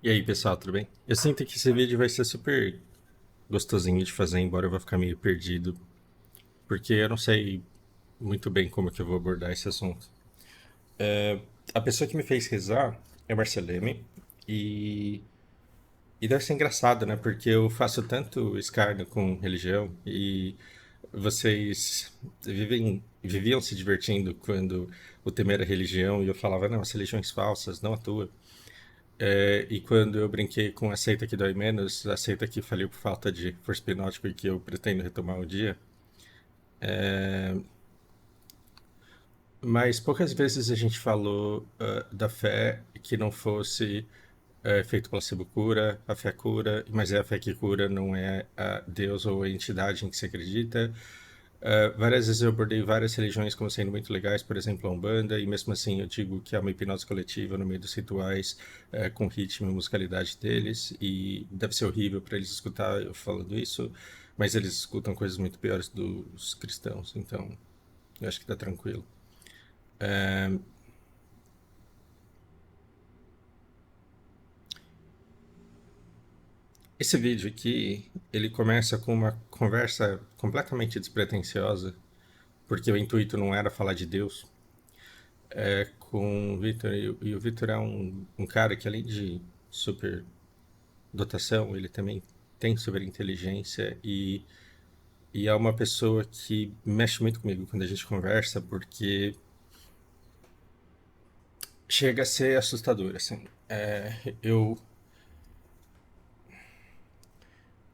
E aí, pessoal, tudo bem? Eu sinto que esse vídeo vai ser super gostosinho de fazer, embora eu vá ficar meio perdido, porque eu não sei muito bem como que eu vou abordar esse assunto. A pessoa que me fez rezar é Marceleme, e, e deve ser engraçado, né? Porque eu faço tanto escárnio com religião e vocês viviam se divertindo quando o tema era religião e eu falava, não, as religiões falsas, não à toa. E quando eu brinquei com a seita que dói menos, a seita que faliu por falta de força hipnótica e que eu pretendo retomar um dia, mas poucas vezes a gente falou da fé que não fosse feito placebo cura, a fé cura, mas é a fé que cura, não é a Deus ou a entidade em que se acredita. Várias vezes eu abordei várias religiões como sendo muito legais, por exemplo, a Umbanda, e mesmo assim eu digo que há uma hipnose coletiva no meio dos rituais, com ritmo e musicalidade deles, e deve ser horrível para eles escutar eu falando isso, mas eles escutam coisas muito piores dos cristãos, então eu acho que tá tranquilo. Esse vídeo aqui, ele começa com uma conversa completamente despretensiosa, porque o intuito não era falar de Deus, com o Victor, e o Victor é um cara que além de super dotação, ele também tem super inteligência e é uma pessoa que mexe muito comigo quando a gente conversa, porque chega a ser assustador, assim.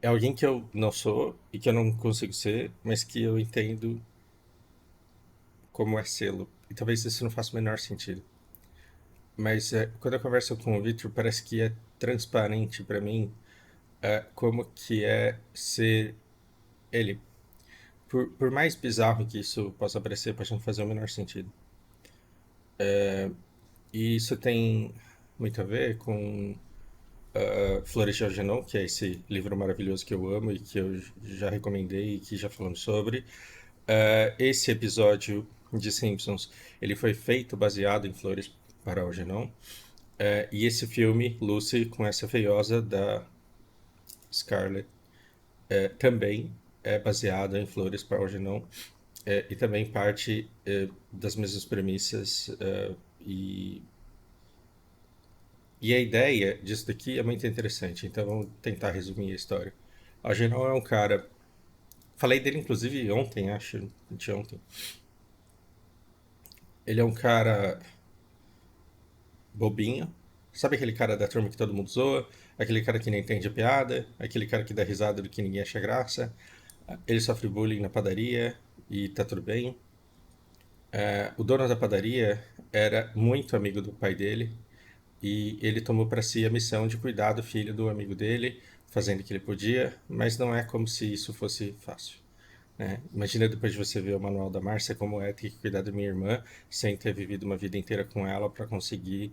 É alguém que eu não sou e que eu não consigo ser, mas que eu entendo como é sê-lo. E talvez isso não faça o menor sentido. Mas quando eu converso com o Victor, parece que é transparente para mim como que é ser ele. Por mais bizarro que isso possa parecer, pode não fazer o menor sentido. E isso tem muito a ver com Flores de Algernon, que é esse livro maravilhoso que eu amo e que eu já recomendei e que já falamos sobre. Esse episódio de Simpsons, ele foi feito baseado em Flores para Algernon. E esse filme, Lucy, com essa feiosa da Scarlett, também é baseado em Flores para Algernon. E também parte das mesmas premissas e a ideia disso daqui é muito interessante, então vamos tentar resumir a história. Algernon é um cara. Falei dele inclusive ontem, acho, anteontem. Ele é um cara bobinho. Sabe aquele cara da turma que todo mundo zoa? Aquele cara que nem entende a piada? Aquele cara que dá risada do que ninguém acha graça? Ele sofre bullying na padaria e tá tudo bem. O dono da padaria era muito amigo do pai dele e ele tomou para si a missão de cuidar do filho do amigo dele, fazendo o que ele podia, mas não é como se isso fosse fácil. Né? Imagina depois de você ver o manual da Márcia como é ter que cuidar da minha irmã sem ter vivido uma vida inteira com ela para conseguir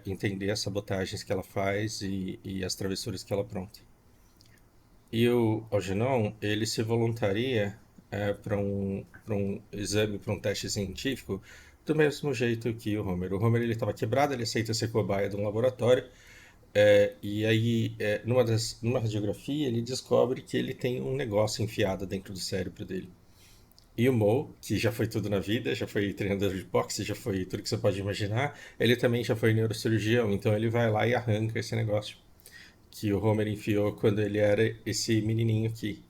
entender as sabotagens que ela faz e as travessuras que ela apronta. E o Algernon, ele se voluntaria para um exame, para um teste científico, do mesmo jeito que o Homer. O Homer ele estava quebrado, ele aceita ser cobaia de um laboratório, e aí, numa radiografia, ele descobre que ele tem um negócio enfiado dentro do cérebro dele. E o Mo, que já foi tudo na vida, já foi treinador de boxe, já foi tudo que você pode imaginar, ele também já foi neurocirurgião, então ele vai lá e arranca esse negócio que o Homer enfiou quando ele era esse menininho aqui.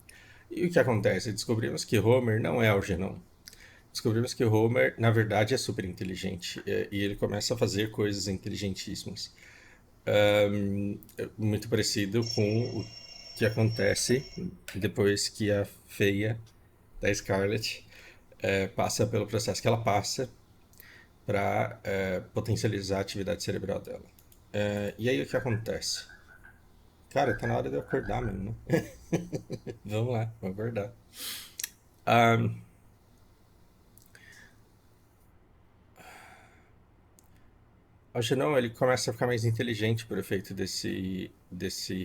E o que acontece? Descobrimos que Homer não é Algernon. Descobrimos que Homer, na verdade, é super inteligente e ele começa a fazer coisas inteligentíssimas. Muito parecido com o que acontece depois que a feia da Scarlett passa pelo processo que ela passa para potencializar a atividade cerebral dela. E aí o que acontece? Cara, tá na hora de eu acordar mesmo, né? Vamos lá, vamos acordar. Um, Acho que não, ele começa a ficar mais inteligente por efeito desse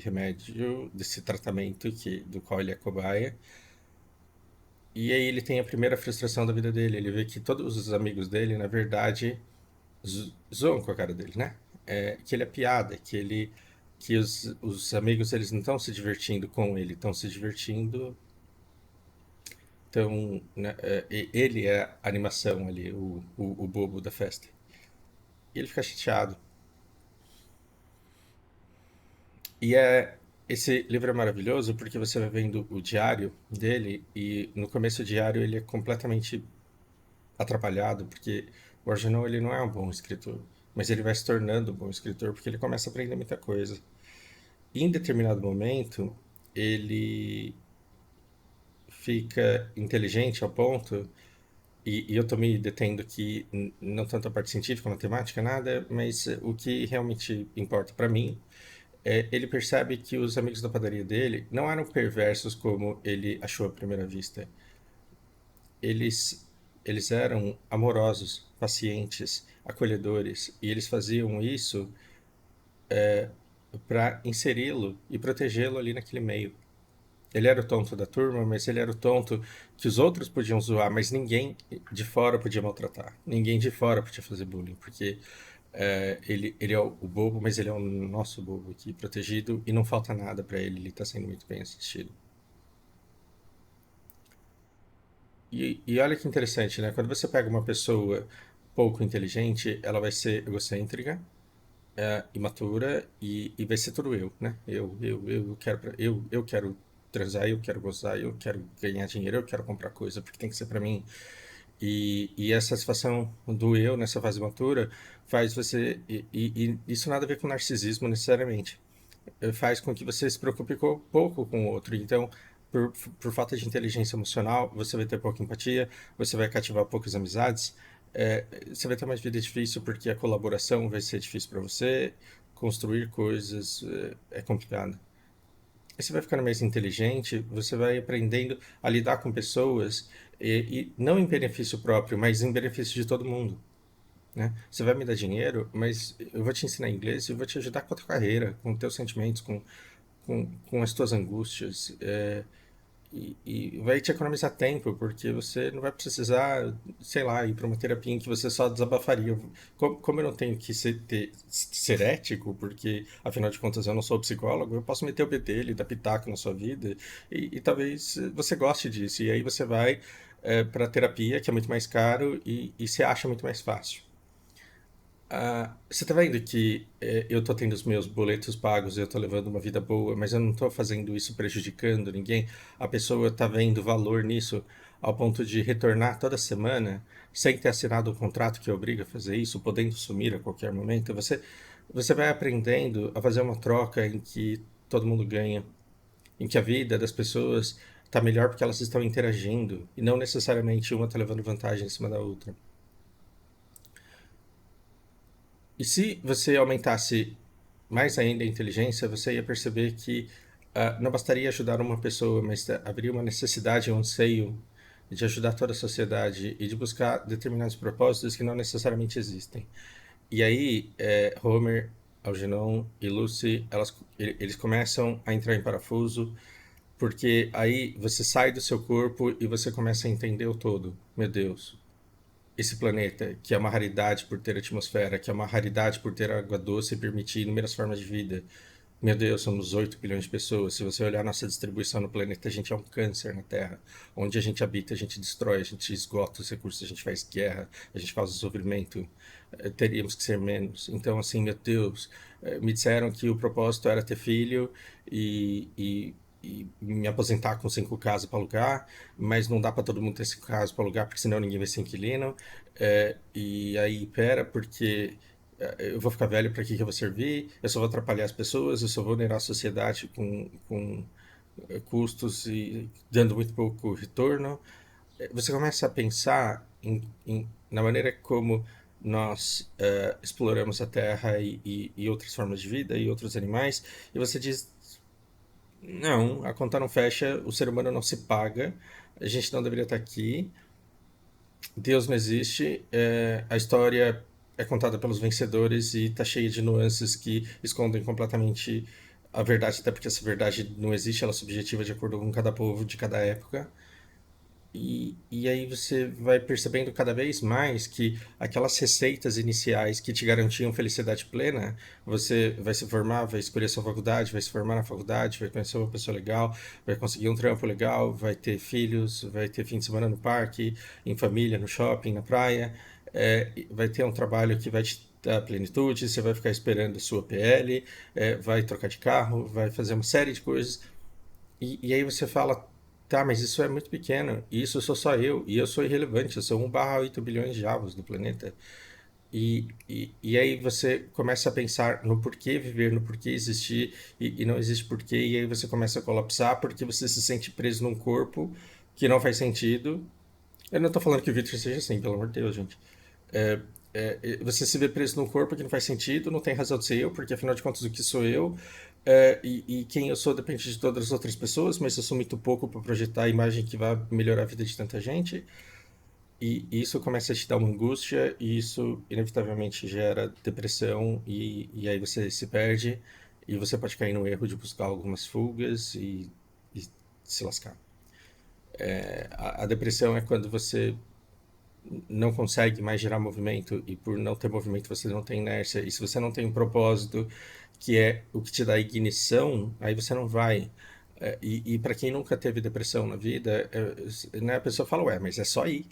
remédio, desse tratamento do qual ele é cobaia. E aí ele tem a primeira frustração da vida dele. Ele vê que todos os amigos dele, na verdade, zoam com a cara dele, né? Que ele é piada, que ele que os amigos eles não estão se divertindo com ele, estão se divertindo. Então, né, ele é a animação ali, o bobo da festa. E ele fica chateado. E esse livro é maravilhoso porque você vai vendo o diário dele e no começo do diário ele é completamente atrapalhado porque o Arjunão ele não é um bom escritor, mas ele vai se tornando um bom escritor porque ele começa a aprender muita coisa. E em determinado momento ele fica inteligente ao ponto e eu tô me detendo aqui não tanto a parte científica, matemática, nada, mas o que realmente importa para mim ele percebe que os amigos da padaria dele não eram perversos como ele achou à primeira vista. Eles, eles eram amorosos, pacientes, acolhedores, e eles faziam isso para inseri-lo e protegê-lo ali naquele meio. Ele era o tonto da turma, mas ele era o tonto que os outros podiam zoar, mas ninguém de fora podia maltratar. Ninguém de fora podia fazer bullying, porque ele é o bobo, mas ele é o nosso bobo aqui, protegido, e não falta nada para ele está sendo muito bem assistido. E olha que interessante, né? Quando você pega uma pessoa pouco inteligente, ela vai ser egocêntrica, imatura e vai ser tudo eu, né? Eu quero, eu quero transar, eu quero gozar, eu quero ganhar dinheiro, eu quero comprar coisa, porque tem que ser para mim. E a satisfação do eu nessa fase matura faz você. E isso nada a ver com narcisismo necessariamente. Faz com que você se preocupe pouco com o outro. Então, por falta de inteligência emocional, você vai ter pouca empatia, você vai cativar poucas amizades, você vai ter uma vida difícil porque a colaboração vai ser difícil para você, construir coisas é complicado. E você vai ficando mais inteligente, você vai aprendendo a lidar com pessoas e não em benefício próprio, mas em benefício de todo mundo, né? Você vai me dar dinheiro, mas eu vou te ensinar inglês e eu vou te ajudar com a tua carreira, com os teus sentimentos, com as tuas angústias. E vai te economizar tempo, porque você não vai precisar, sei lá, ir para uma terapia em que você só desabafaria. Como eu não tenho que ser ético, porque afinal de contas eu não sou psicólogo, eu posso meter o bedelho, dar pitaco na sua vida, e talvez você goste disso. E aí você vai para a terapia, que é muito mais caro, e se acha muito mais fácil. Você tá vendo que eu tô tendo os meus boletos pagos, eu tô levando uma vida boa, mas eu não tô fazendo isso prejudicando ninguém. A pessoa tá vendo valor nisso ao ponto de retornar toda semana sem ter assinado um contrato que obriga a fazer isso, podendo sumir a qualquer momento. Você vai aprendendo a fazer uma troca em que todo mundo ganha, em que a vida das pessoas tá melhor porque elas estão interagindo e não necessariamente uma tá levando vantagem em cima da outra. E se você aumentasse mais ainda a inteligência, você ia perceber que não bastaria ajudar uma pessoa, mas haveria uma necessidade, um anseio de ajudar toda a sociedade e de buscar determinados propósitos que não necessariamente existem. E aí, Homer, Algernon e Lucy, eles começam a entrar em parafuso, porque aí você sai do seu corpo e você começa a entender o todo. Meu Deus, esse planeta, que é uma raridade por ter atmosfera, que é uma raridade por ter água doce e permitir inúmeras formas de vida. Meu Deus, somos 8 bilhões de pessoas. Se você olhar a nossa distribuição no planeta, a gente é um câncer na Terra. Onde a gente habita, a gente destrói, a gente esgota os recursos, a gente faz guerra, a gente causa sofrimento. Teríamos que ser menos. Então, assim, meu Deus, me disseram que o propósito era ter filho e me aposentar com 5 casas para alugar, mas não dá para todo mundo ter 5 casas para alugar, porque senão ninguém vai ser inquilino. E aí, pera, porque eu vou ficar velho, para que eu vou servir? Eu só vou atrapalhar as pessoas, eu só vou onerar a sociedade com custos e dando muito pouco retorno. Você começa a pensar na maneira como nós exploramos a Terra e outras formas de vida e outros animais, e você diz: não, a conta não fecha, o ser humano não se paga, a gente não deveria estar aqui, Deus não existe, a história é contada pelos vencedores e está cheia de nuances que escondem completamente a verdade, até porque essa verdade não existe, ela é subjetiva de acordo com cada povo de cada época. E aí você vai percebendo cada vez mais que aquelas receitas iniciais que te garantiam felicidade plena, você vai se formar, vai escolher sua faculdade, vai se formar na faculdade, vai conhecer uma pessoa legal, vai conseguir um trampo legal, vai ter filhos, vai ter fim de semana no parque, em família, no shopping, na praia, vai ter um trabalho que vai te dar plenitude, você vai ficar esperando a sua PL, vai trocar de carro, vai fazer uma série de coisas e aí você fala, tá, mas isso é muito pequeno, e isso sou só eu, e eu sou irrelevante, eu sou 1/8 bilhões de avos do planeta. E aí você começa a pensar no porquê viver, no porquê existir, e não existe porquê, e aí você começa a colapsar porque você se sente preso num corpo que não faz sentido. Eu não tô falando que o Victor seja assim, pelo amor de Deus, gente. É, você se vê preso num corpo que não faz sentido, não tem razão de ser eu, porque afinal de contas o que sou eu, e quem eu sou depende de todas as outras pessoas, mas eu sou muito pouco para projetar a imagem que vai melhorar a vida de tanta gente. E isso começa a te dar uma angústia, e isso inevitavelmente gera depressão, e aí você se perde, e você pode cair no erro de buscar algumas fugas e se lascar. A depressão é quando você não consegue mais gerar movimento, e por não ter movimento você não tem inércia, e se você não tem um propósito que é o que te dá ignição, aí você não vai. E para quem nunca teve depressão na vida, né, a pessoa fala, ué, mas é só ir.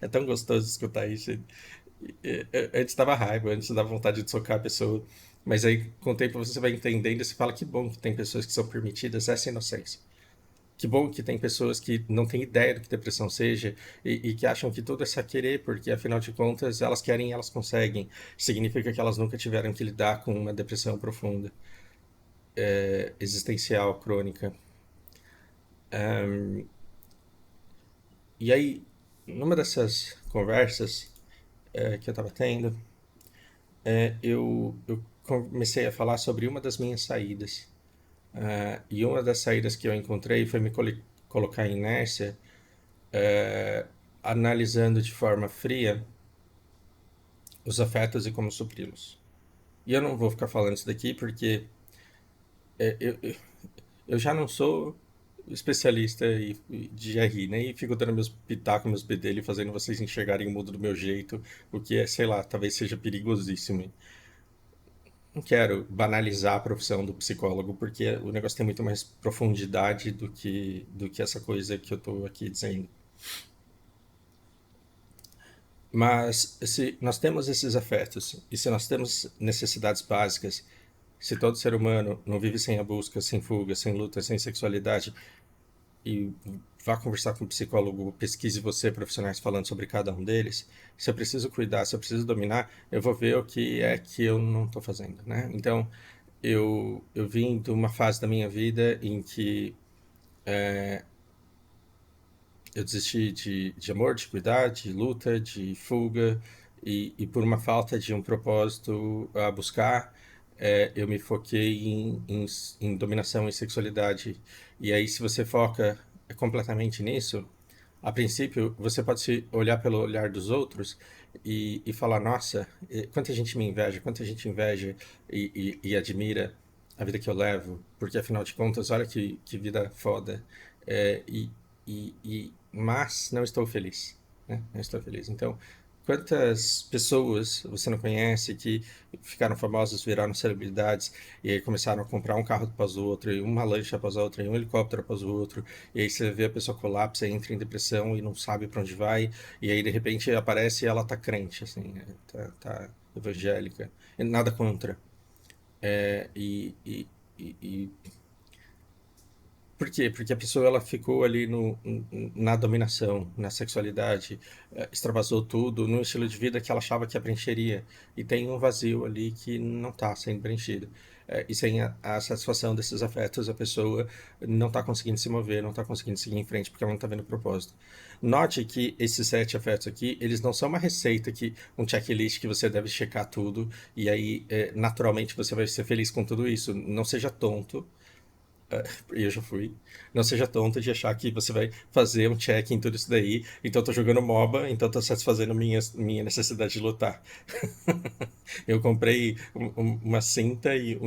É tão gostoso escutar isso. Antes dava raiva, antes dava vontade de socar a pessoa, mas aí com o tempo você vai entendendo e você fala que bom que tem pessoas que são permitidas essa inocência. Que bom que tem pessoas que não têm ideia do que depressão seja e que acham que tudo é só querer, porque afinal de contas elas querem e elas conseguem. Significa que elas nunca tiveram que lidar com uma depressão profunda, existencial, crônica. E aí, numa dessas conversas que eu estava tendo, eu comecei a falar sobre uma das minhas saídas. E uma das saídas que eu encontrei foi me colocar em inércia, analisando de forma fria os afetos e como supri-los. E eu não vou ficar falando isso daqui porque é, eu, eu eu já não sou especialista de GRI, né? E fico dando meus pitacos, meus bedelhos, fazendo vocês enxergarem o mundo do meu jeito, o que é, sei lá, talvez seja perigosíssimo. Não quero banalizar a profissão do psicólogo, porque o negócio tem muito mais profundidade do que essa coisa que eu estou aqui dizendo. Mas se nós temos esses afetos e se nós temos necessidades básicas, se todo ser humano não vive sem a busca, sem fuga, sem luta, sem sexualidade, e vá conversar com um psicólogo, pesquise você, profissionais falando sobre cada um deles, se eu preciso cuidar, se eu preciso dominar, eu vou ver o que é que eu não estou fazendo, né? Então, eu vim de uma fase da minha vida em que eu desisti de amor, de cuidar, de luta, de fuga, e por uma falta de um propósito a buscar, eu me foquei em dominação e sexualidade. E aí, se você foca completamente nisso, a princípio, você pode se olhar pelo olhar dos outros e falar, nossa, quanta gente me inveja, quanta gente inveja e admira a vida que eu levo, porque afinal de contas, olha que vida foda. É, mas não estou feliz, né? Não estou feliz. Então, quantas pessoas você não conhece que ficaram famosas, viraram celebridades e aí começaram a comprar um carro após o outro, e uma lancha após a outra, e um helicóptero após o outro, e aí você vê a pessoa colapsa, entra em depressão e não sabe para onde vai, e aí de repente aparece e ela tá crente, assim, tá evangélica, e nada contra. É, e por quê? Porque a pessoa ela ficou ali na dominação, na sexualidade, extravasou tudo no estilo de vida que ela achava que a preencheria. E tem um vazio ali que não está sendo preenchido. E sem a satisfação desses afetos, a pessoa não está conseguindo se mover, não está conseguindo seguir em frente porque ela não está vendo propósito. Note que esses 7 afetos aqui, eles não são uma receita, um checklist que você deve checar tudo e aí naturalmente você vai ser feliz com tudo isso. Não seja tonto, e eu já fui. Não seja tonto de achar que você vai fazer um check em tudo isso daí. Então eu tô jogando MOBA, então eu tô satisfazendo minha necessidade de lutar. Eu comprei uma cinta e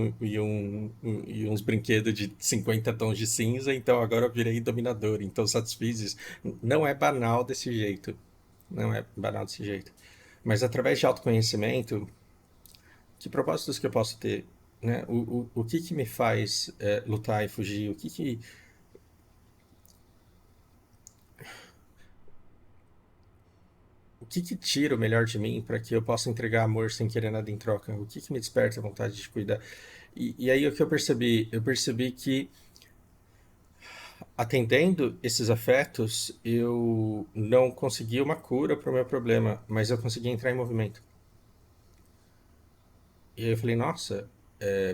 uns brinquedos de 50 tons de cinza, então agora eu virei dominador. Então satisfiz isso. Não é banal desse jeito. Não é banal desse jeito. Mas através de autoconhecimento, que propósitos que eu posso ter? Né? O que que me faz lutar e fugir? O que que tira o melhor de mim para que eu possa entregar amor sem querer nada em troca? O que que me desperta a vontade de cuidar? E aí o que eu percebi? Eu percebi que atendendo esses afetos, eu não consegui uma cura para o meu problema, mas eu consegui entrar em movimento. E aí eu falei, nossa,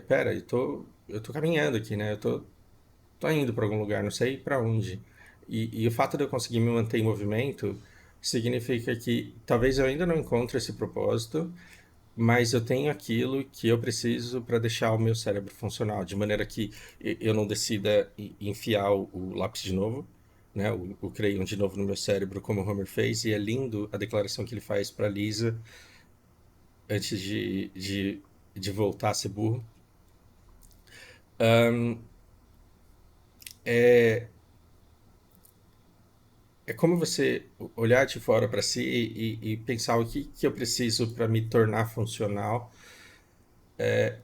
pera, eu tô caminhando aqui, né? Tô indo para algum lugar, não sei para onde. E o fato de eu conseguir me manter em movimento significa que talvez eu ainda não encontre esse propósito, mas eu tenho aquilo que eu preciso para deixar o meu cérebro funcional, de maneira que eu não decida enfiar o lápis de novo, né, o crayon de novo no meu cérebro, como o Homer fez, e é lindo a declaração que ele faz para Lisa antes de voltar a ser burro. É, é como você olhar de fora para si e pensar o que, que eu preciso para me tornar funcional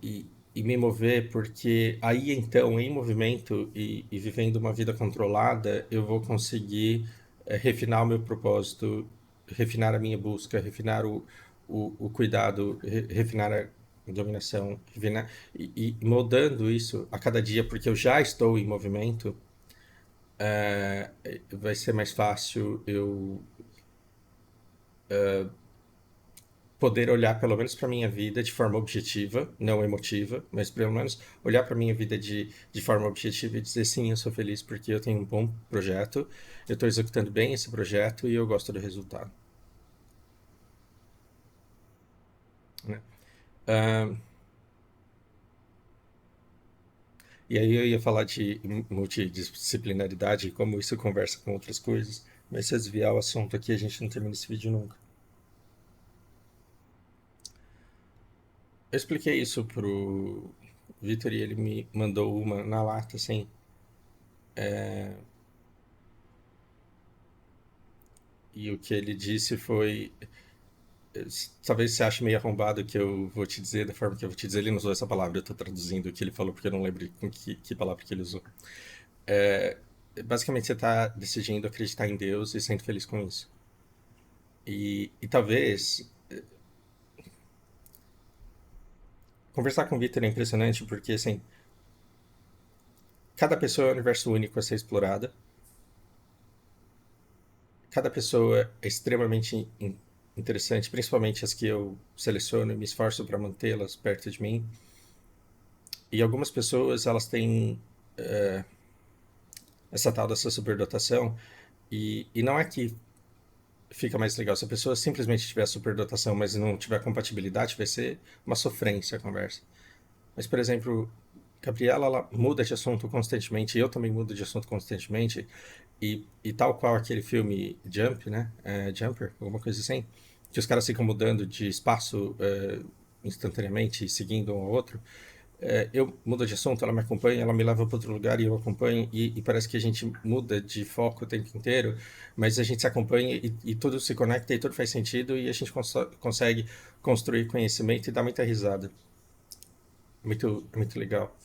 e me mover, porque aí então, em movimento e vivendo uma vida controlada, eu vou conseguir refinar o meu propósito, refinar a minha busca, refinar o cuidado, refinar a dominação, refinar, e moldando isso a cada dia, porque eu já estou em movimento, vai ser mais fácil eu poder olhar pelo menos para minha vida de forma objetiva, não emotiva, mas pelo menos olhar para minha vida de forma objetiva e dizer sim, eu sou feliz porque eu tenho um bom projeto, eu estou executando bem esse projeto e eu gosto do resultado. Né? Ah, e aí eu ia falar de multidisciplinaridade e como isso conversa com outras coisas, mas se eu desviar o assunto aqui, a gente não termina esse vídeo nunca. Eu expliquei isso pro Vitor e ele me mandou uma na lata, assim. E o que ele disse foi: talvez você ache meio arrombado o que eu vou te dizer da forma que eu vou te dizer. Ele não usou essa palavra, eu estou traduzindo o que ele falou porque eu não lembro com que palavra que ele usou. É, basicamente, você está decidindo acreditar em Deus e sendo feliz com isso. E talvez conversar com o Victor é impressionante porque, assim, cada pessoa é um universo único a ser explorada, cada pessoa é extremamente interessante, principalmente as que eu seleciono e me esforço para mantê-las perto de mim. E algumas pessoas, elas têm essa tal dessa superdotação, e não é que fica mais legal. Se a pessoa simplesmente tiver superdotação, mas não tiver compatibilidade, vai ser uma sofrência a conversa. Mas, por exemplo, Gabriela, ela muda de assunto constantemente, eu também mudo de assunto constantemente, e tal qual aquele filme Jump, né? Jumper, alguma coisa assim, que os caras ficam mudando de espaço instantaneamente, seguindo um ao outro. Eu mudo de assunto, ela me acompanha, ela me leva para outro lugar e eu acompanho, e parece que a gente muda de foco o tempo inteiro, mas a gente se acompanha e tudo se conecta e tudo faz sentido e a gente consegue construir conhecimento e dar muita risada. Muito legal.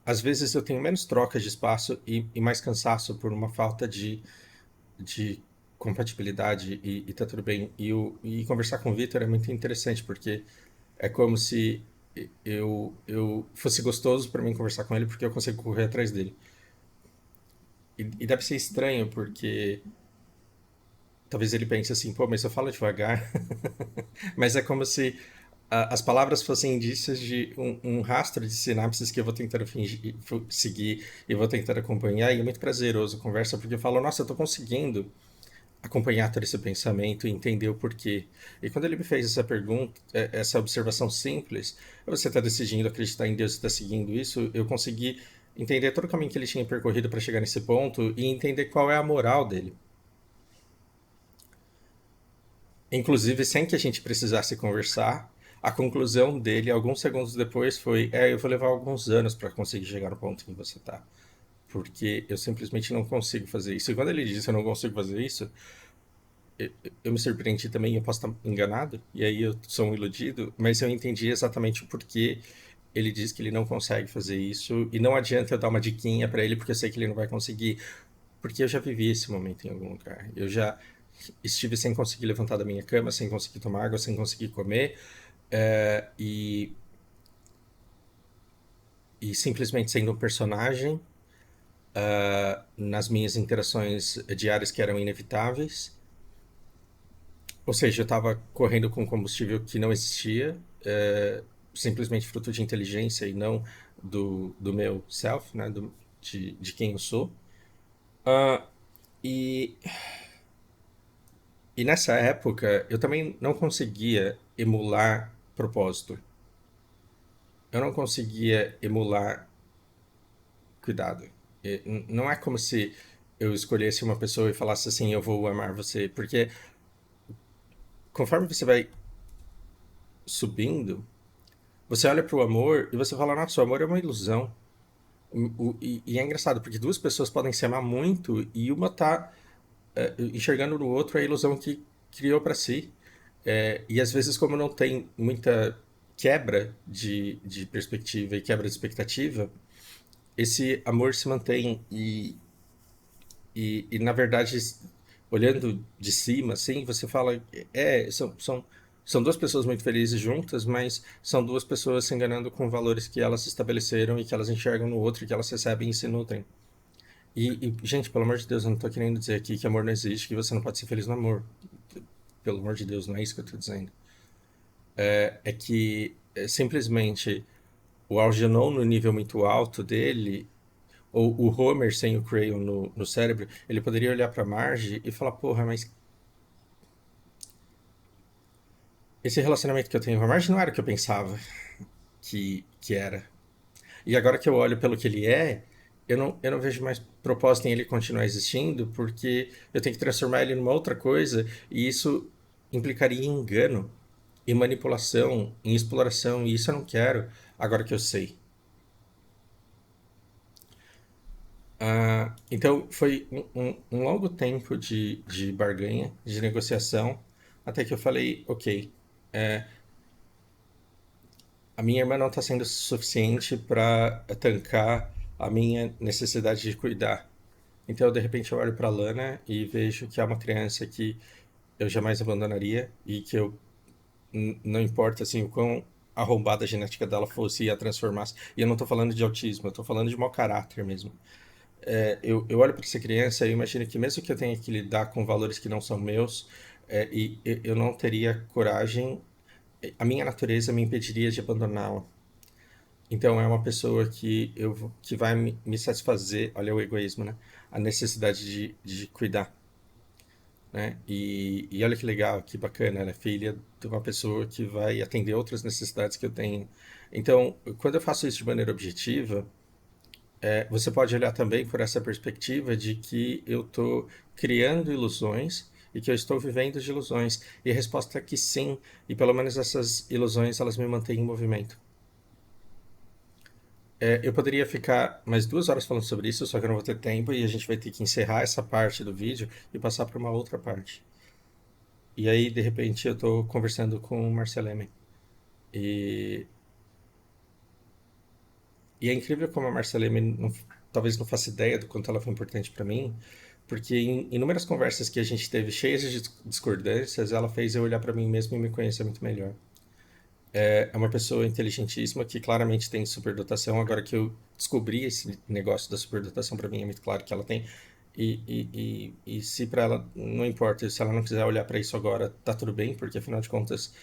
Às vezes eu tenho menos trocas de espaço e mais cansaço por uma falta de compatibilidade e tá tudo bem. E conversar com o Vitor é muito interessante porque é como se eu fosse gostoso para mim conversar com ele porque eu consigo correr atrás dele. E deve ser estranho porque talvez ele pense assim, pô, mas eu falo devagar. Mas é como se as palavras fossem indícios de um rastro de sinapses que eu vou tentar seguir e vou tentar acompanhar. E é muito prazeroso a conversa porque eu falo, nossa, eu tô conseguindo acompanhar todo esse pensamento e entender o porquê. E quando ele me fez essa pergunta, essa observação simples, você está decidindo acreditar em Deus e está seguindo isso, eu consegui entender todo o caminho que ele tinha percorrido para chegar nesse ponto e entender qual é a moral dele. inclusive sem que a gente precisasse conversar, a conclusão dele, alguns segundos depois, foi: eu vou levar alguns anos para conseguir chegar no ponto que você tá. Porque eu simplesmente não consigo fazer isso. E quando ele disse eu não consigo fazer isso, eu me surpreendi também, eu posso estar enganado, e aí eu sou um iludido, mas eu entendi exatamente o porquê ele diz que ele não consegue fazer isso, e não adianta eu dar uma diquinha para ele, porque eu sei que ele não vai conseguir, porque eu já vivi esse momento em algum lugar. Eu já estive sem conseguir levantar da minha cama, sem conseguir tomar água, sem conseguir comer, e simplesmente sendo um personagem nas minhas interações diárias que eram inevitáveis. Ou seja, eu estava correndo com combustível que não existia, simplesmente fruto de inteligência e não do meu self, né, de quem eu sou. Ah, e, e nessa época eu também não conseguia emular propósito. Eu não conseguia emular cuidado. Não é como se eu escolhesse uma pessoa e falasse assim: eu vou amar você. Porque conforme você vai subindo, você olha para o amor e você fala: nossa, o amor é uma ilusão. E é engraçado, porque duas pessoas podem se amar muito e uma tá enxergando no outro a ilusão que criou para si. E às vezes, como não tem muita quebra de perspectiva e quebra de expectativa, esse amor se mantém. E na verdade, olhando de cima, assim, você fala: são duas pessoas muito felizes juntas, mas são duas pessoas se enganando com valores que elas estabeleceram e que elas enxergam no outro, e que elas recebem e se nutrem. Gente, pelo amor de Deus, eu não tô querendo dizer aqui que amor não existe, que você não pode ser feliz no amor. Pelo amor de Deus, não é isso que eu tô dizendo. É que simplesmente o Algernon, no nível muito alto dele, ou o Homer sem o Crayon no cérebro, ele poderia olhar pra Marge e falar: porra, mas esse relacionamento que eu tenho com a Marge não era o que eu pensava que era. E agora que eu olho pelo que ele é, eu não vejo mais propósito em ele continuar existindo, porque eu tenho que transformar ele numa outra coisa, e isso implicaria em engano, em manipulação, em exploração, e isso eu não quero, agora que eu sei. Então foi um longo tempo de barganha, de negociação, até que eu falei: ok, a minha irmã não está sendo suficiente para tancar a minha necessidade de cuidar. Então, de repente, eu olho para Lana e vejo que é uma criança que eu jamais abandonaria e que eu não importa assim o quão arrombada a genética dela fosse e a transformasse. E eu não estou falando de autismo, eu estou falando de mau caráter mesmo. Eu olho para essa criança e imagino que mesmo que eu tenha que lidar com valores que não são meus, eu não teria coragem, a minha natureza me impediria de abandoná-la. Então é uma pessoa que vai me satisfazer, olha o egoísmo, né? A necessidade de cuidar, né? E olha que legal, que bacana, ela é filha de uma pessoa que vai atender outras necessidades que eu tenho. Então, quando eu faço isso de maneira objetiva, você pode olhar também por essa perspectiva de que eu estou criando ilusões e que eu estou vivendo de ilusões. E a resposta é que sim, e pelo menos essas ilusões elas me mantêm em movimento. Eu poderia ficar mais 2 horas falando sobre isso, só que eu não vou ter tempo e a gente vai ter que encerrar essa parte do vídeo e passar para uma outra parte. E aí, de repente, eu estou conversando com o Marceleme. E, e é incrível como a Marceleme talvez não faça ideia do quanto ela foi importante para mim, porque em inúmeras conversas que a gente teve cheias de discordâncias, ela fez eu olhar para mim mesmo e me conhecer muito melhor. É uma pessoa inteligentíssima que claramente tem superdotação. Agora que eu descobri esse negócio da superdotação, para mim é muito claro que ela tem. E se para ela não importa, se ela não quiser olhar para isso agora, tá tudo bem, porque afinal de contas,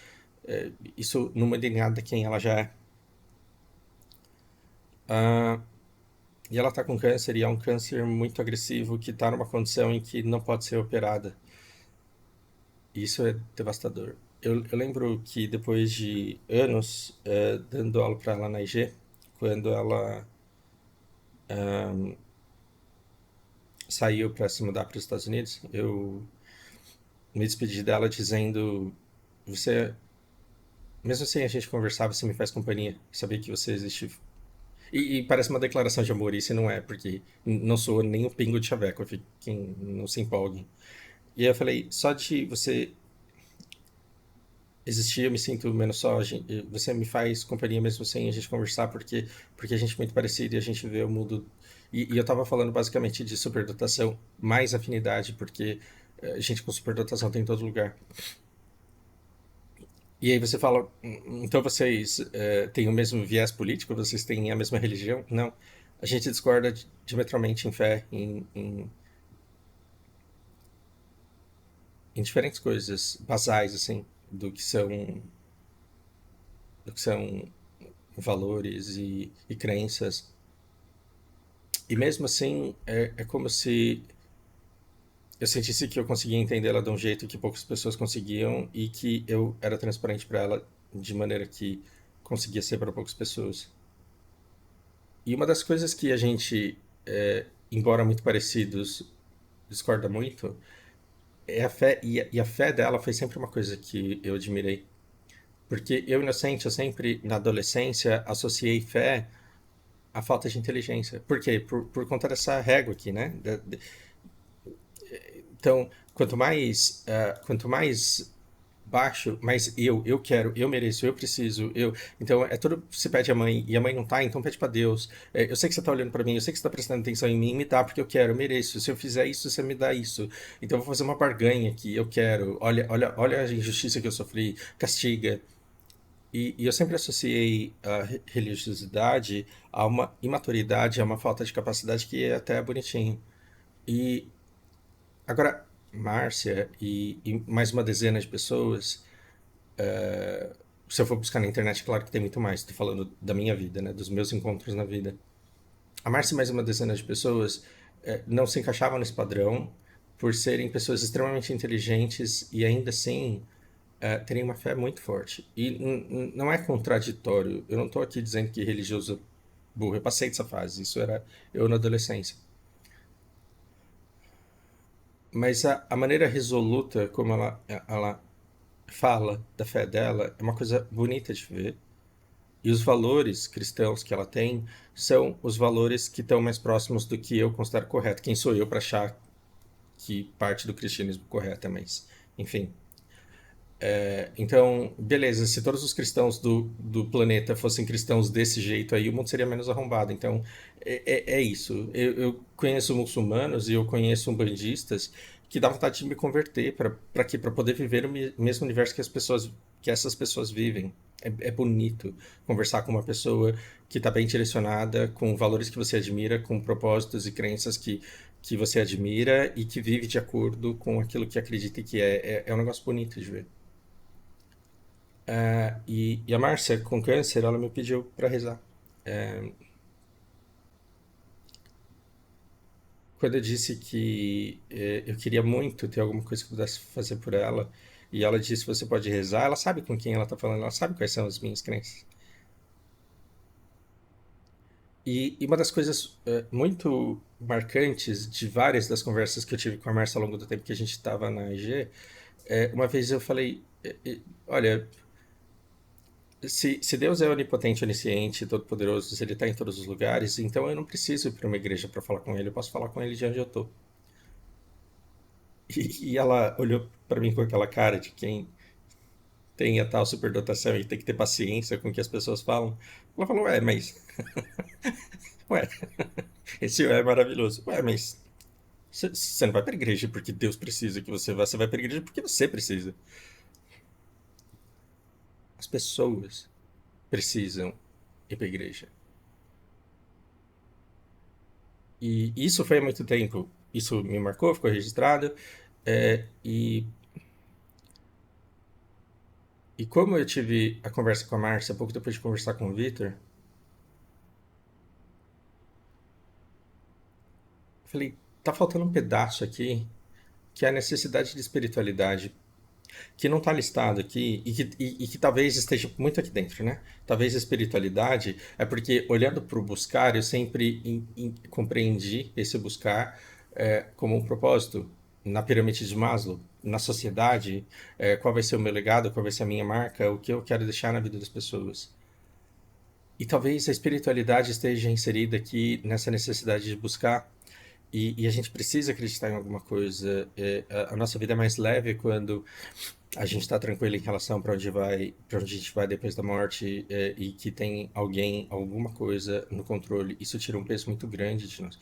isso não muda em nada quem ela já é. Ah, e ela tá com câncer, e é um câncer muito agressivo que tá numa condição em que não pode ser operada. E isso é devastador. Eu lembro que depois de anos dando aula para ela na IG, quando ela saiu para se mudar para os Estados Unidos, me despedi dela dizendo: Você, mesmo sem a gente conversar, você me faz companhia. Saber que você existe. E parece uma declaração de amor, isso não é, porque não sou nem um pingo de chaveco, fiquem, não se empolguem. E aí eu falei: Só de você existir, eu me sinto menos só. Você me faz companhia mesmo sem a gente conversar, porque a gente é muito parecido e a gente vê o mundo. E eu tava falando basicamente de superdotação, mais afinidade, porque a gente com superdotação tem em todo lugar. E aí você fala, então vocês têm o mesmo viés político? Vocês têm a mesma religião? Não. A gente discorda diametralmente em fé, em diferentes coisas basais, assim, do que são valores e crenças. E mesmo assim, é como se eu sentisse que eu conseguia entendê-la de um jeito que poucas pessoas conseguiam e que eu era transparente para ela de maneira que conseguia ser para poucas pessoas. E uma das coisas que a gente, embora muito parecidos, discorda muito é a fé. E a fé dela foi sempre uma coisa que eu admirei. Porque eu, inocente, eu sempre, na adolescência, associei fé à falta de inteligência. Por quê? Por conta dessa régua aqui, né? Então, quanto mais baixo, mais eu quero, eu mereço, eu preciso, eu. Então, é tudo você pede a mãe e a mãe não tá, então pede pra Deus. Eu sei que você tá olhando pra mim, eu sei que você tá prestando atenção em mim, me dá porque eu quero, eu mereço. Se eu fizer isso, você me dá isso. Então, eu vou fazer uma barganha aqui, eu quero. Olha, olha, olha a injustiça que eu sofri, castiga. E eu sempre associei a religiosidade a uma imaturidade, a uma falta de capacidade que é até bonitinho. E agora, Márcia e mais uma dezena de pessoas, se eu for buscar na internet, claro que tem muito mais. Estou falando da minha vida, né? Dos meus encontros na vida. A Márcia e mais uma dezena de pessoas não se encaixavam nesse padrão por serem pessoas extremamente inteligentes e ainda assim terem uma fé muito forte. E não é contraditório. Eu não estou aqui dizendo que religioso é burro. Eu passei dessa fase. Isso era eu na adolescência. Mas a maneira resoluta como ela fala da fé dela é uma coisa bonita de ver. E os valores cristãos que ela tem são os valores que estão mais próximos do que eu considero correto. Quem sou eu para achar que parte do cristianismo é correta, mas enfim. Então, beleza, se todos os cristãos do planeta fossem cristãos desse jeito aí, o mundo seria menos arrombado. Então, é isso. Eu conheço muçulmanos e eu conheço umbandistas que dá vontade de me converter para quê? Para poder viver o mesmo universo que essas pessoas vivem. É bonito conversar com uma pessoa que está bem direcionada, com valores que você admira, com propósitos e crenças que você admira e que vive de acordo com aquilo que acredita que é um negócio bonito de ver. E a Márcia, com câncer, ela me pediu para rezar. É, Quando eu disse que eu queria muito ter alguma coisa que eu pudesse fazer por ela, e ela disse: Você pode rezar, ela sabe com quem ela está falando, ela sabe quais são as minhas crenças. E uma das coisas muito marcantes de várias das conversas que eu tive com a Márcia ao longo do tempo que a gente estava na IG, uma vez eu falei: Olha, se Deus é onipotente, onisciente, todo-poderoso, se ele está em todos os lugares, então eu não preciso ir para uma igreja para falar com ele, eu posso falar com ele de onde eu tô. E ela olhou para mim com aquela cara de quem tem a tal superdotação e tem que ter paciência com o que as pessoas falam. Ela falou: Ué, mas. Ué, esse é maravilhoso. Ué, mas. Você não vai para igreja porque Deus precisa que você vai para igreja porque você precisa. As pessoas precisam ir para igreja. E isso foi há muito tempo. Isso me marcou, ficou registrado. E como eu tive a conversa com a Márcia pouco depois de conversar com o Victor, eu falei, tá faltando um pedaço aqui, que é a necessidade de espiritualidade, que não está listado aqui e que talvez esteja muito aqui dentro, né? Talvez a espiritualidade é porque, olhando para o buscar, eu sempre compreendi esse buscar como um propósito na pirâmide de Maslow. na sociedade, qual vai ser o meu legado, qual vai ser a minha marca, o que eu quero deixar na vida das pessoas. E talvez a espiritualidade esteja inserida aqui nessa necessidade de buscar. E a gente precisa acreditar em alguma coisa. A nossa vida é mais leve quando a gente está tranquilo em relação para onde vai, para onde a gente vai depois da morte, e que tem alguém, alguma coisa no controle. Isso tira um peso muito grande de nós.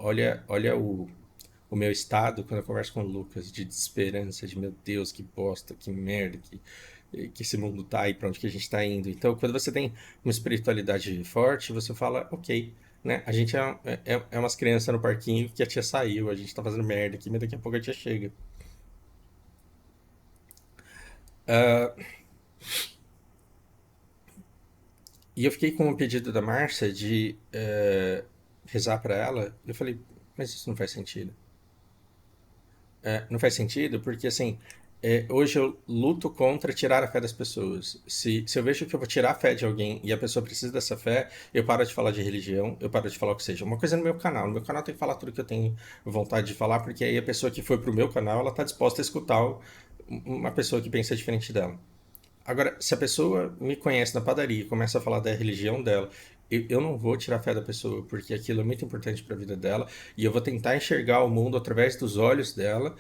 Olha o meu estado quando eu converso com o Lucas, de desesperança, de meu Deus, que bosta, que merda, que esse mundo tá e para onde que a gente está indo. Então, quando você tem uma espiritualidade forte, você fala, ok, né? A gente é umas crianças no parquinho que a tia saiu, a gente tá fazendo merda aqui, mas daqui a pouco a tia chega. Ah, e eu fiquei com um pedido da Márcia de rezar para ela. Eu falei, mas isso não faz sentido. Não faz sentido porque, assim, hoje eu luto contra tirar a fé das pessoas. Se eu vejo que eu vou tirar a fé de alguém e a pessoa precisa dessa fé, eu paro de falar de religião, eu paro de falar o que seja. Uma coisa no meu canal. No meu canal tem que falar tudo que eu tenho vontade de falar, porque aí a pessoa que foi pro meu canal, ela tá disposta a escutar uma pessoa que pensa diferente dela. Agora, se a pessoa me conhece na padaria e começa a falar da religião dela, eu não vou tirar a fé da pessoa, porque aquilo é muito importante para a vida dela, e eu vou tentar enxergar o mundo através dos olhos dela,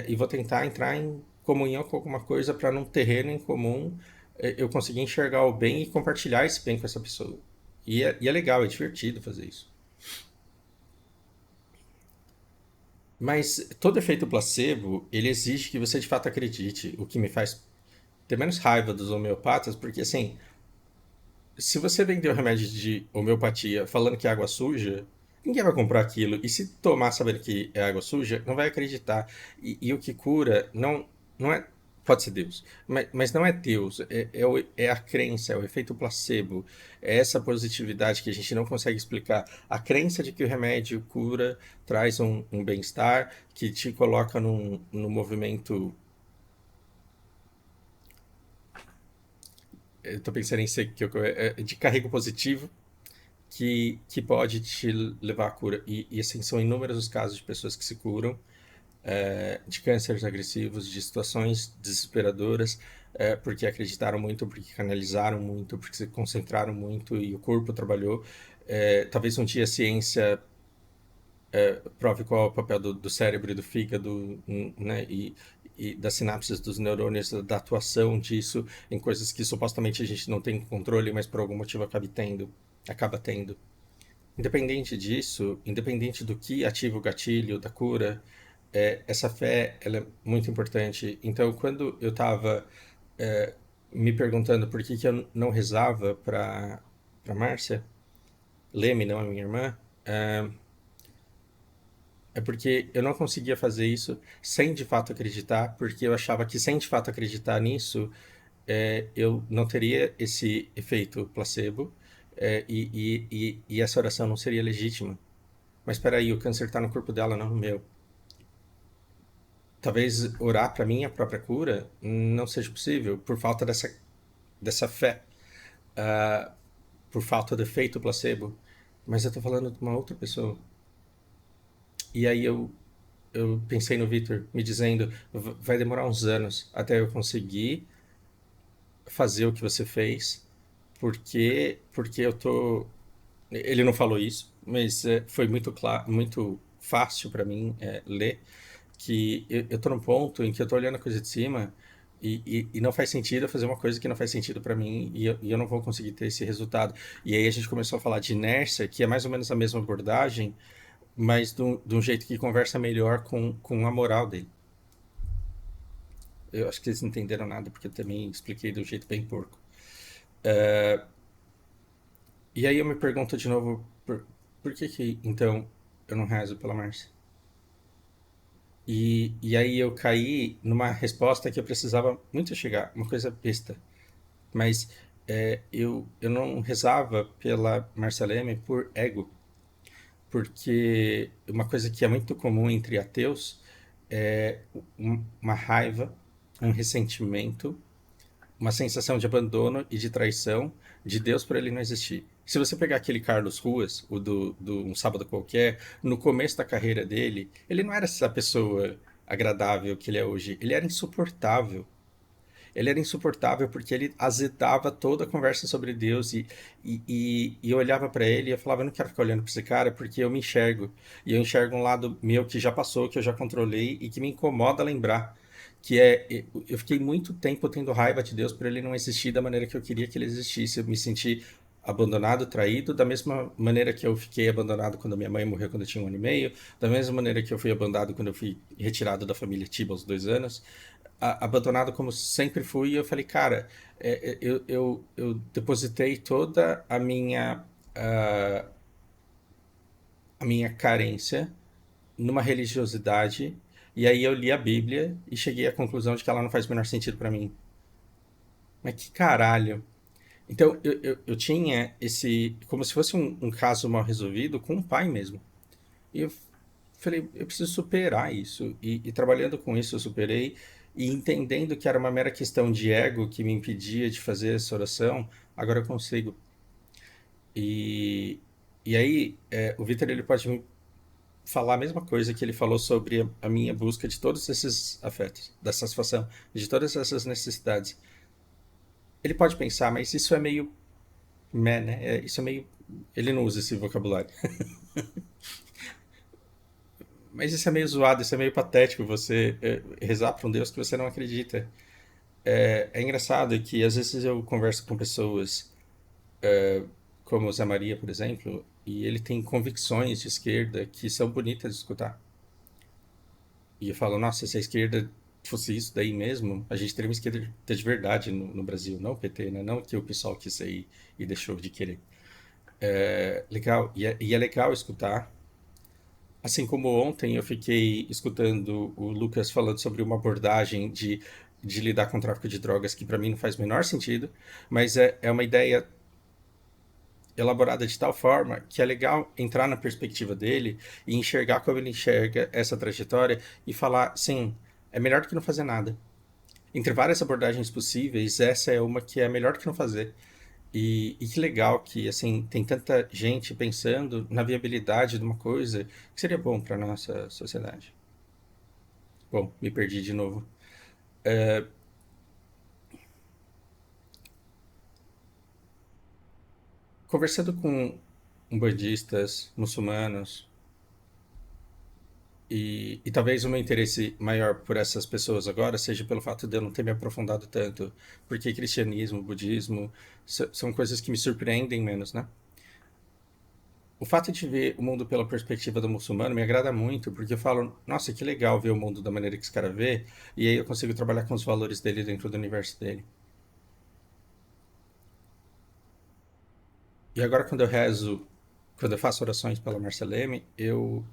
e vou tentar entrar em comunhão com alguma coisa para num terreno em comum eu conseguir enxergar o bem e compartilhar esse bem com essa pessoa. E é legal, é divertido fazer isso. Mas todo efeito placebo, ele exige que você de fato acredite, o que me faz ter menos raiva dos homeopatas, porque assim, se você vender o remédio de homeopatia falando que é água suja, ninguém vai comprar aquilo. E se tomar sabendo que é água suja, não vai acreditar. E o que cura não é. Pode ser Deus, mas não é Deus, é a crença, é o efeito placebo, é essa positividade que a gente não consegue explicar. A crença de que o remédio cura, traz um bem-estar, que te coloca num movimento. Eu tô pensando em ser de carrego positivo, que pode te levar à cura. E assim, são inúmeros os casos de pessoas que se curam de cânceres agressivos, de situações desesperadoras, porque acreditaram muito, porque canalizaram muito, porque se concentraram muito e o corpo trabalhou. Talvez um dia a ciência prove qual é o papel do cérebro e do fígado, né? E das sinapses dos neurônios, da atuação disso em coisas que supostamente a gente não tem controle, mas por algum motivo acaba tendo. Independente disso, independente do que ativa o gatilho da cura, essa fé ela é muito importante. Então, quando eu estava me perguntando por que eu não rezava para Márcia Leme, não a minha irmã, é porque eu não conseguia fazer isso sem de fato acreditar, porque eu achava que sem de fato acreditar nisso, eu não teria esse efeito placebo, e essa oração não seria legítima. Mas espera aí, o câncer está no corpo dela, não no meu. Talvez orar para minha própria cura não seja possível por falta dessa fé, ah, por falta do efeito placebo. Mas eu estou falando de uma outra pessoa. E aí eu pensei no Victor me dizendo, vai demorar uns anos até eu conseguir fazer o que você fez, porque eu tô. Ele não falou isso, mas foi muito claro, muito fácil para mim ler que eu tô num ponto em que eu tô olhando a coisa de cima e não faz sentido eu fazer uma coisa que não faz sentido para mim e eu não vou conseguir ter esse resultado. E aí a gente começou a falar de inércia, que é mais ou menos a mesma abordagem, mas de um jeito que conversa melhor com a moral dele. Eu acho que eles não entenderam nada, porque eu também expliquei de um jeito bem porco. E aí eu me pergunto de novo, por que então eu não rezo pela Márcia? E aí eu caí numa resposta que eu precisava muito chegar, uma coisa besta. Mas eu não rezava pela Márcia Leme por ego, porque uma coisa que é muito comum entre ateus é uma raiva, um ressentimento, uma sensação de abandono e de traição de Deus por ele não existir. Se você pegar aquele Carlos Ruas, o do Um Sábado Qualquer, no começo da carreira dele, ele não era essa pessoa agradável que ele é hoje. Ele era insuportável. Ele era insuportável porque ele azedava toda a conversa sobre Deus e eu olhava para ele e eu falava, eu não quero ficar olhando para esse cara porque eu me enxergo. E eu enxergo um lado meu que já passou, que eu já controlei e que me incomoda lembrar. Que é, eu fiquei muito tempo tendo raiva de Deus por ele não existir da maneira que eu queria que ele existisse. Eu me senti abandonado, traído, da mesma maneira que eu fiquei abandonado quando minha mãe morreu quando eu tinha 1 ano e meio, da mesma maneira que eu fui abandonado quando eu fui retirado da família Tiba aos 2 anos, abandonado como sempre fui, e eu falei, cara, eu depositei toda a, a minha carência numa religiosidade, e aí eu li a Bíblia e cheguei à conclusão de que ela não faz o menor sentido para mim. Mas que caralho. Então eu tinha esse, como se fosse um caso mal resolvido com um pai mesmo. E eu falei, eu preciso superar isso. E trabalhando com isso, eu superei. E entendendo que era uma mera questão de ego que me impedia de fazer essa oração, agora eu consigo. E, e aí, o Vitor ele pode me falar a mesma coisa que ele falou sobre a minha busca de todos esses afetos, da satisfação, de todas essas necessidades. Ele pode pensar, mas isso é meio meh, né? Isso é meio. Ele não usa esse vocabulário. Mas isso é meio zoado, isso é meio patético você rezar para um Deus que você não acredita. É engraçado que às vezes eu converso com pessoas como o Zé Maria, por exemplo, e ele tem convicções de esquerda que são bonitas de escutar. E eu falo, nossa, se a esquerda fosse isso daí mesmo, a gente teria uma esquerda de verdade no Brasil, não o PT, né? Não que o pessoal quis sair e deixou de querer. Legal, e é legal escutar. Assim como ontem eu fiquei escutando o Lucas falando sobre uma abordagem de lidar com o tráfico de drogas que para mim não faz o menor sentido, mas é uma ideia elaborada de tal forma que é legal entrar na perspectiva dele e enxergar como ele enxerga essa trajetória e falar, sim, é melhor do que não fazer nada. Entre várias abordagens possíveis, essa é uma que é melhor do que não fazer. E que legal que assim tem tanta gente pensando na viabilidade de uma coisa que seria bom para nossa sociedade. Bom, me perdi de novo. É, conversando com umbandistas, muçulmanos, e talvez o meu interesse maior por essas pessoas agora seja pelo fato de eu não ter me aprofundado tanto, porque cristianismo, budismo são coisas que me surpreendem menos, né? O fato de ver o mundo pela perspectiva do muçulmano me agrada muito, porque eu falo, nossa, que legal ver o mundo da maneira que esse cara vê, e aí eu consigo trabalhar com os valores dele dentro do universo dele. E agora quando eu rezo, quando eu faço orações pela Marceleme, eu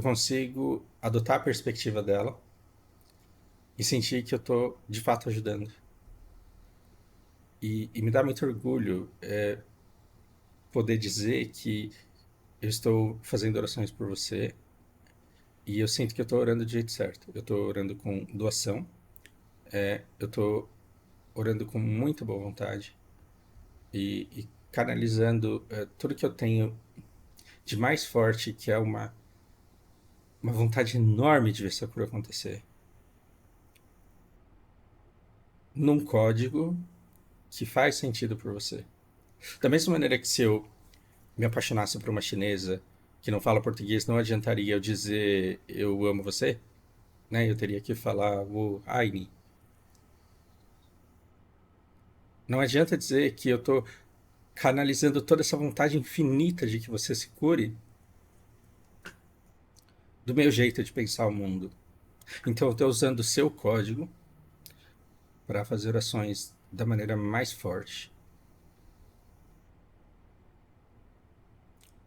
consigo adotar a perspectiva dela e sentir que eu estou de fato ajudando. E me dá muito orgulho poder dizer que eu estou fazendo orações por você e eu sinto que eu estou orando do jeito certo. Eu estou orando com doação, eu estou orando com muita boa vontade e canalizando tudo que eu tenho de mais forte, que é uma vontade enorme de ver essa cura acontecer, num código que faz sentido por você. Da mesma maneira que se eu me apaixonasse por uma chinesa que não fala português, não adiantaria eu dizer eu amo você, né? Eu teria que falar o Aini. Não adianta dizer que eu estou canalizando toda essa vontade infinita de que você se cure do meu jeito de pensar o mundo. Então eu estou usando o seu código para fazer orações da maneira mais forte,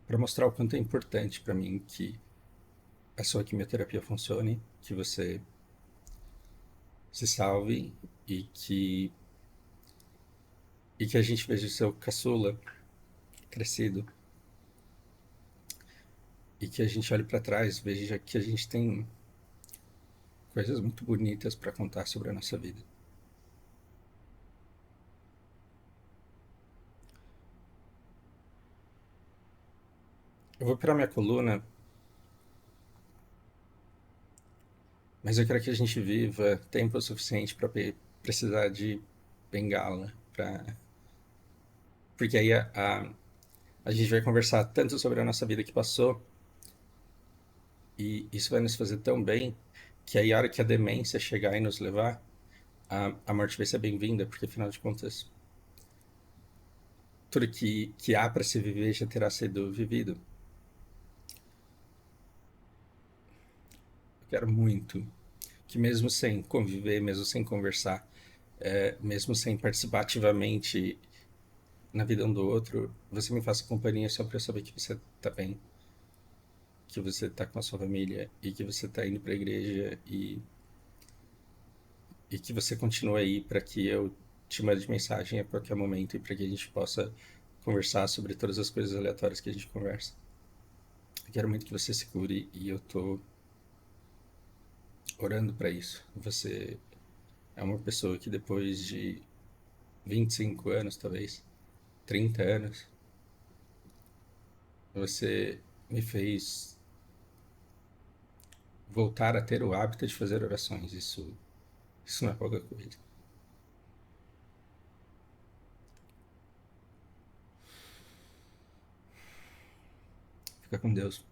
para mostrar o quanto é importante para mim que a sua quimioterapia funcione, que você se salve e que a gente veja o seu caçula crescido e que a gente olhe para trás, veja que a gente tem coisas muito bonitas para contar sobre a nossa vida. Eu vou operar minha coluna Mas eu quero que a gente viva tempo suficiente para precisar de bengala. Porque aí a gente vai conversar tanto sobre a nossa vida que passou, e isso vai nos fazer tão bem, que aí a hora que a demência chegar e nos levar, a morte vai ser bem-vinda, porque afinal de contas, tudo que há para se viver já terá sido vivido. Eu quero muito que, mesmo sem conviver, mesmo sem conversar, mesmo sem participar ativamente na vida um do outro, você me faça companhia só para eu saber que você tá bem, que você tá com a sua família e que você tá indo para a igreja e que você continue aí para que eu te mande mensagem a qualquer momento e para que a gente possa conversar sobre todas as coisas aleatórias que a gente conversa. Eu quero muito que você se cure e eu tô orando para isso. Você é uma pessoa que depois de 25 anos, talvez, 30 anos, você me fez voltar a ter o hábito de fazer orações. Isso não é pouca coisa. Fica com Deus.